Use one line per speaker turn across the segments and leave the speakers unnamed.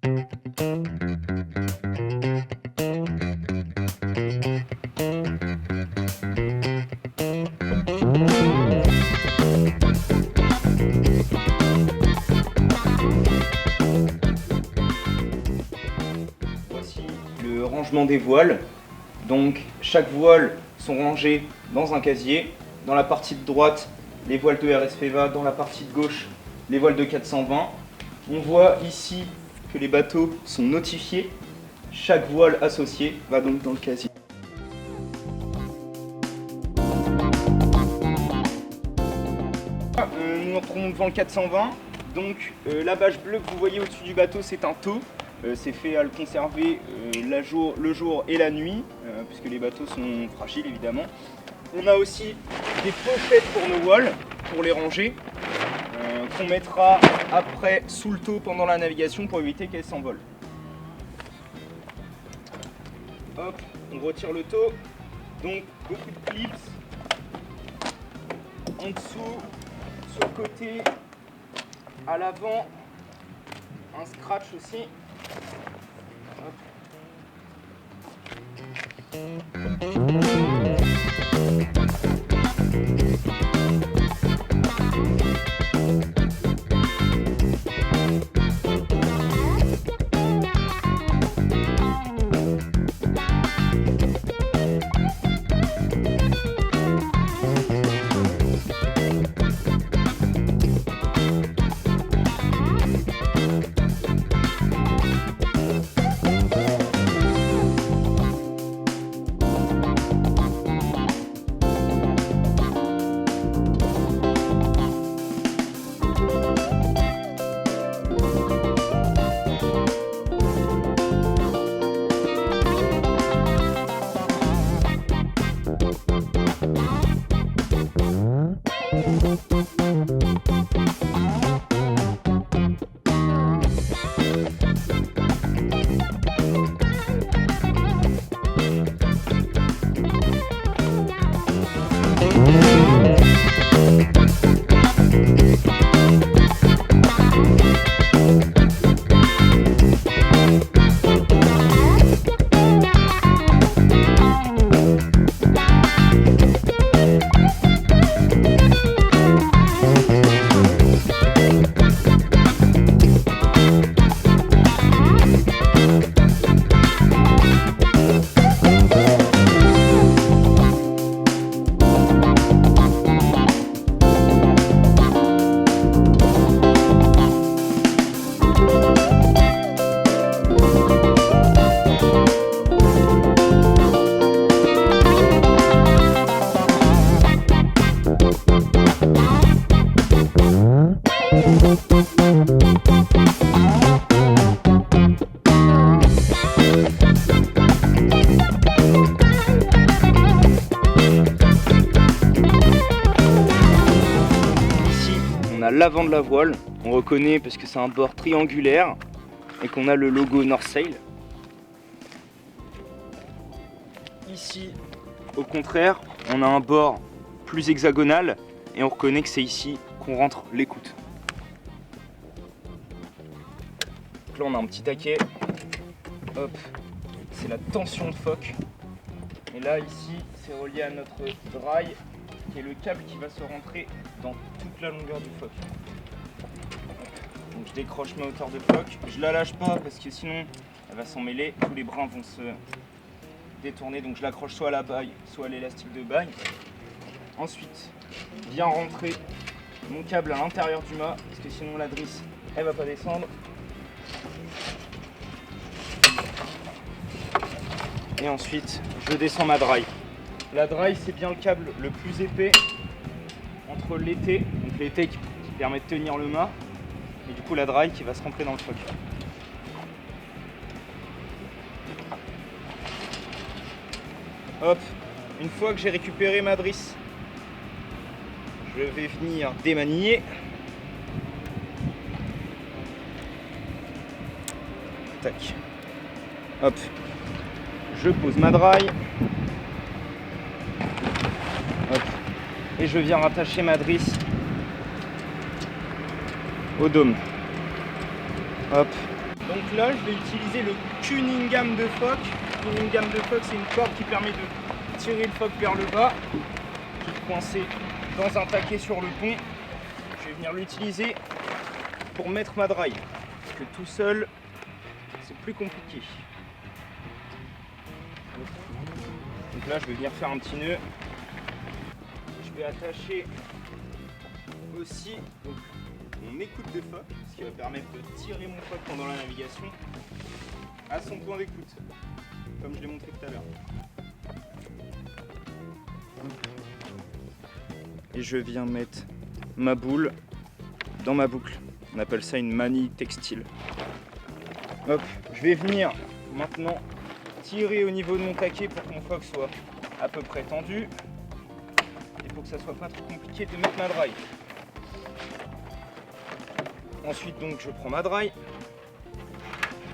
Voici le rangement des voiles. Donc chaque voile sont rangées dans un casier. Dans la partie de droite, les voiles de RSFEVA, dans la partie de gauche, les voiles de 420. On voit ici que les bateaux sont notifiés. Chaque voile associé va donc dans le casier. Nous nous retrouvons devant le 420. Donc la bâche bleue que vous voyez au-dessus du bateau, c'est un taux. C'est fait à le conserver le jour et la nuit, puisque les bateaux sont fragiles évidemment. On a aussi des pochettes pour nos voiles, pour les ranger, qu'on mettra après sous le taux pendant la navigation pour éviter qu'elles s'envolent. Hop, on retire le taux. Donc beaucoup de clips en dessous, sur le côté, à l'avant, un scratch aussi. L'avant de la voile, on reconnaît parce que c'est un bord triangulaire et qu'on a le logo North Sail. Ici, au contraire, on a un bord plus hexagonal et on reconnaît que c'est ici qu'on rentre l'écoute. Donc là on a un petit taquet, hop, c'est la tension de phoque. Et là ici c'est relié à notre dry, qui est le câble qui va se rentrer dans toute la longueur du phoque. Donc je décroche ma hauteur de phoque, je la lâche pas parce que sinon elle va s'en mêler, tous les brins vont se détourner, donc je l'accroche soit à la baille, soit à l'élastique de baille. Ensuite, bien rentrer mon câble à l'intérieur du mât, parce que sinon la drisse elle va pas descendre. Et ensuite, je descends ma dry. La dry, c'est bien le câble le plus épais entre l'été, donc l'été qui permet de tenir le mât, et du coup la dry qui va se rentrer dans le phoque. Hop, une fois que j'ai récupéré ma drisse, je vais venir démaniller. Tac. Hop. Je pose ma dry. Hop. Et je viens rattacher ma drisse au dôme. Hop. Donc Donc là, je vais utiliser le Cunningham de phoque. Cunningham de phoque, c'est une corde qui permet de tirer le phoque vers le bas, qui est coincé dans un taquet sur le pont. Je vais venir l'utiliser pour mettre ma draille, parce que tout seul, c'est plus compliqué. Donc là, je vais venir faire un petit nœud. Je vais attacher aussi donc, mon écoute de phoque, ce qui va permettre de tirer mon phoque pendant la navigation à son point d'écoute, comme je l'ai montré tout à l'heure. Et je viens mettre ma boule dans ma boucle. On appelle ça une manille textile. Hop, je vais venir maintenant tirer au niveau de mon taquet pour que mon phoque soit à peu près tendu et pour que ça soit pas trop compliqué de mettre ma draille. Ensuite donc je prends ma draille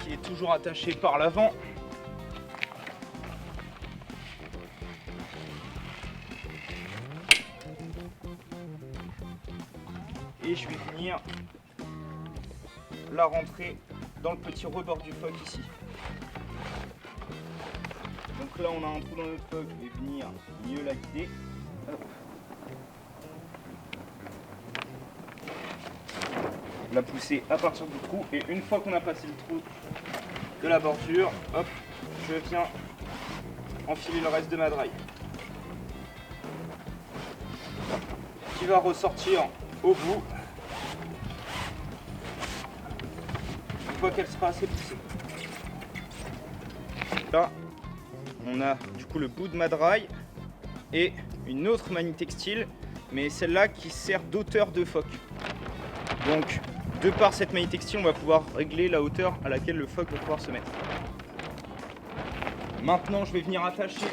qui est toujours attachée par l'avant. Et je vais venir la rentrer dans le petit rebord du phoque ici. Donc là on a un trou dans notre phoque, je vais venir mieux la guider. Hop. La pousser à partir du trou et une fois qu'on a passé le trou de la bordure, hop, je viens enfiler le reste de ma draille qui va ressortir au bout une fois qu'elle sera assez poussée. Là on a du coup le bout de ma draille et une autre manille textile, mais celle-là qui sert d'auteur de phoque. Donc de par cette manille textile, on va pouvoir régler la hauteur à laquelle le phoque va pouvoir se mettre. Maintenant, je vais venir attacher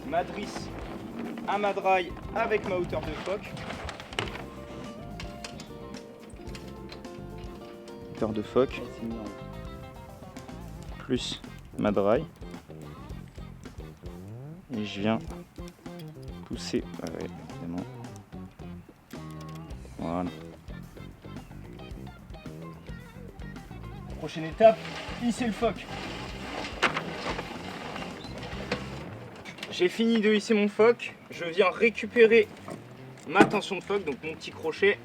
ma drisse à ma draille avec ma hauteur de phoque. Hauteur de phoque plus ma draille. Et je viens pousser, ouais, évidemment. Voilà. Prochaine étape, hisser le phoque. J'ai fini de hisser mon phoque, je viens récupérer ma tension de phoque, donc mon petit crochet,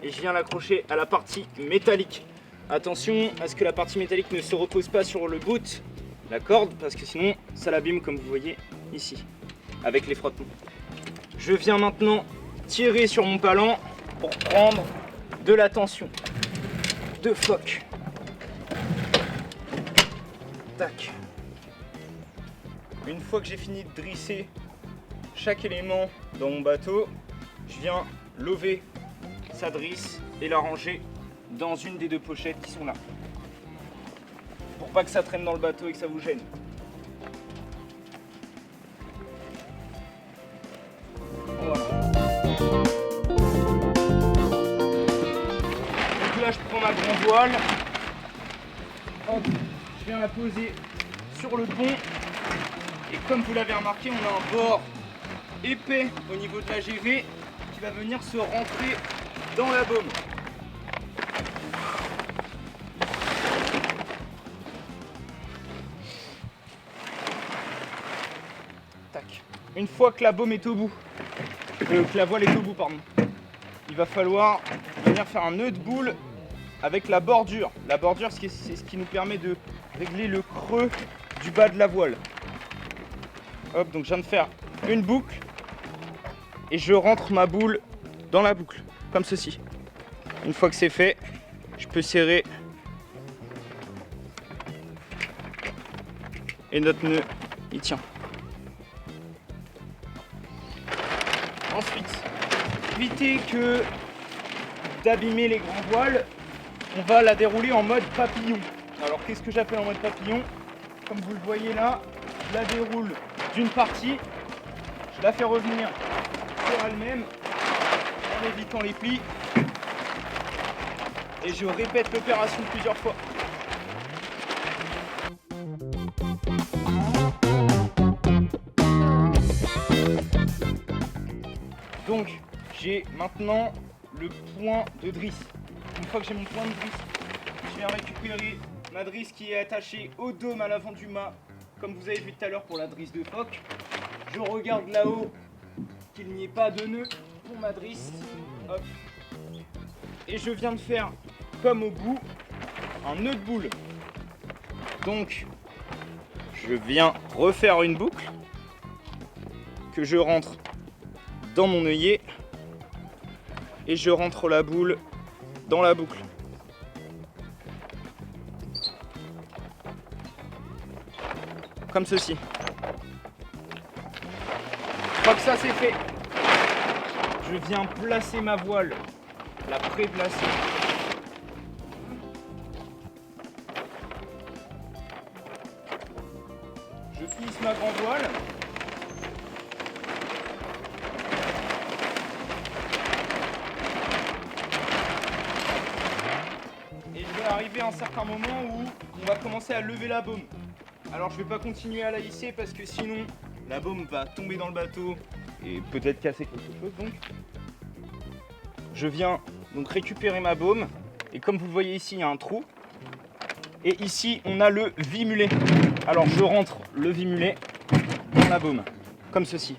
et je viens l'accrocher à la partie métallique. Attention à ce que la partie métallique ne se repose pas sur le bout, la corde, parce que sinon ça l'abîme comme vous voyez ici, avec les frottements. Je viens maintenant tirer sur mon palan pour prendre de la tension de phoque. Tac. Une fois que j'ai fini de drisser chaque élément dans mon bateau, je viens lever sa drisse et la ranger dans une des deux pochettes qui sont là. Pour pas que ça traîne dans le bateau et que ça vous gêne. Voilà. Donc là je prends ma grande voile. Hop. Je viens la poser sur le pont et comme vous l'avez remarqué, on a un bord épais au niveau de la GV qui va venir se rentrer dans la baume. Tac. Une fois que la baume est au bout, que la voile est au bout, pardon, il va falloir venir faire un nœud de boule avec la bordure. La bordure, c'est ce qui nous permet de régler le creux du bas de la voile. Hop, donc je viens de faire une boucle et je rentre ma boule dans la boucle, comme ceci. Une fois que c'est fait, je peux serrer et notre nœud, il tient. Ensuite, éviter d'abîmer les grands voiles, on va la dérouler en mode papillon. Alors qu'est-ce que j'appelle en mode papillon? Comme vous le voyez là, je la déroule d'une partie, je la fais revenir sur elle-même en évitant les plis et je répète l'opération plusieurs fois. Donc j'ai maintenant le point de drisse. Une fois que j'ai mon point de drisse, je viens récupérer ma drisse qui est attachée au dôme à l'avant du mât, comme vous avez vu tout à l'heure pour la drisse de phoque. Je regarde là-haut qu'il n'y ait pas de nœud pour ma drisse. Hop. Et je viens de faire, comme au bout, un nœud de boule. Donc, je viens refaire une boucle que je rentre dans mon œillet et je rentre la boule dans la boucle. Comme ceci. Une fois que ça c'est fait, je viens placer ma voile, la pré-placer. Je plisse ma grande voile. Et je vais arriver à un certain moment où on va commencer à lever la baume. Alors je vais pas continuer à la hisser parce que sinon la baume va tomber dans le bateau et peut-être casser quelque chose. Donc je viens donc récupérer ma baume et comme vous le voyez ici il y a un trou et ici on a le vimulet. Alors je rentre le vimulet dans la baume comme ceci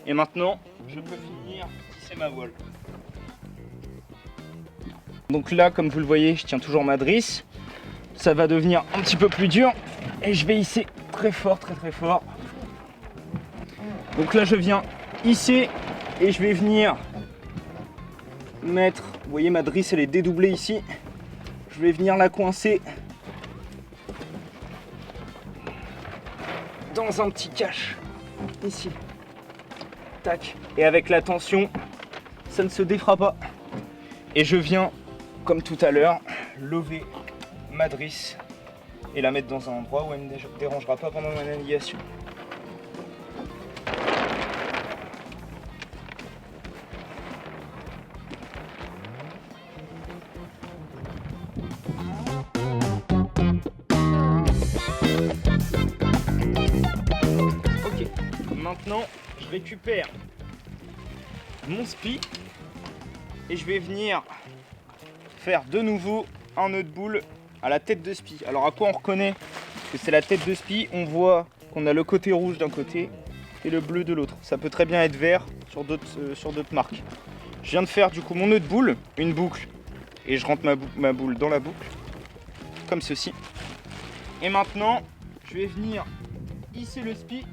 et maintenant je peux finir tisser ma voile. Donc là comme vous le voyez je tiens toujours ma drisse, ça va devenir un petit peu plus dur et je vais hisser très fort, très fort. Donc là je viens hisser et je vais venir mettre, vous voyez ma drisse elle est dédoublée ici, je vais venir la coincer dans un petit cache ici, tac, et avec la tension ça ne se défera pas et je viens comme tout à l'heure lever ma drisse et la mettre dans un endroit où elle ne me dérangera pas pendant ma navigation. Ok, maintenant je récupère mon spi et je vais venir faire de nouveau un nœud de boule à la tête de spi. Alors à quoi on reconnaît que c'est la tête de spi? On voit qu'on a le côté rouge d'un côté et le bleu de l'autre. Ça peut très bien être vert sur d'autres marques. Je viens de faire du coup mon nœud de boule, une boucle, et je rentre ma boule dans la boucle, comme ceci. Et maintenant, je vais venir hisser le spi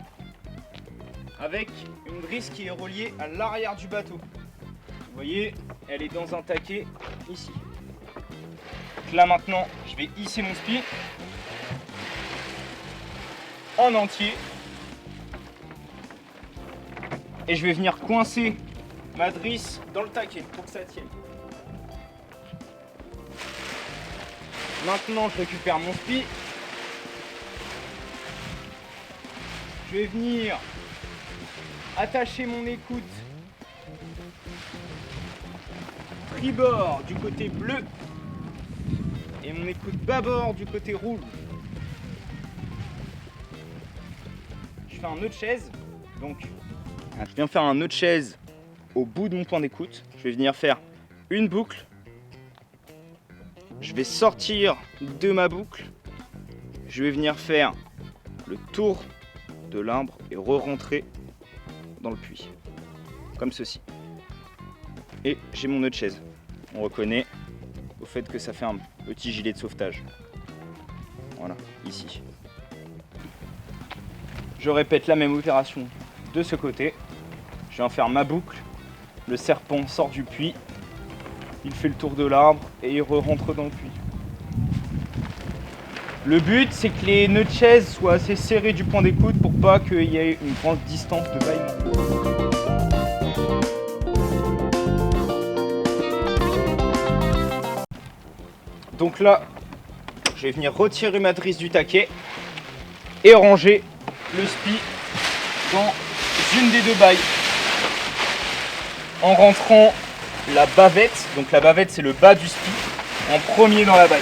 avec une drisse qui est reliée à l'arrière du bateau. Vous voyez, elle est dans un taquet ici. Donc là maintenant, je vais hisser mon spi en entier et je vais venir coincer ma drisse dans le taquet pour que ça tienne. Maintenant, je récupère mon spi. Je vais venir attacher mon écoute tribord du côté bleu et mon écoute bâbord du côté rouge. Je fais un nœud de chaise, donc je viens faire un nœud de chaise au bout de mon point d'écoute. Je vais venir faire une boucle. Je vais sortir de ma boucle. Je vais venir faire le tour de l'arbre et re-rentrer dans le puits, comme ceci. Et j'ai mon nœud de chaise. On reconnaît au fait que ça fait un petit gilet de sauvetage. Voilà, ici. Je répète la même opération de ce côté. Je viens faire ma boucle. Le serpent sort du puits. Il fait le tour de l'arbre et il re-rentre dans le puits. Le but, c'est que les nœuds de chaise soient assez serrés du point d'écoute pour pas qu'il y ait une grande distance de bâillement. Donc là, je vais venir retirer ma drisse du taquet et ranger le spi dans une des deux bailles en rentrant la bavette. Donc la bavette, c'est le bas du spi, en premier dans la baille.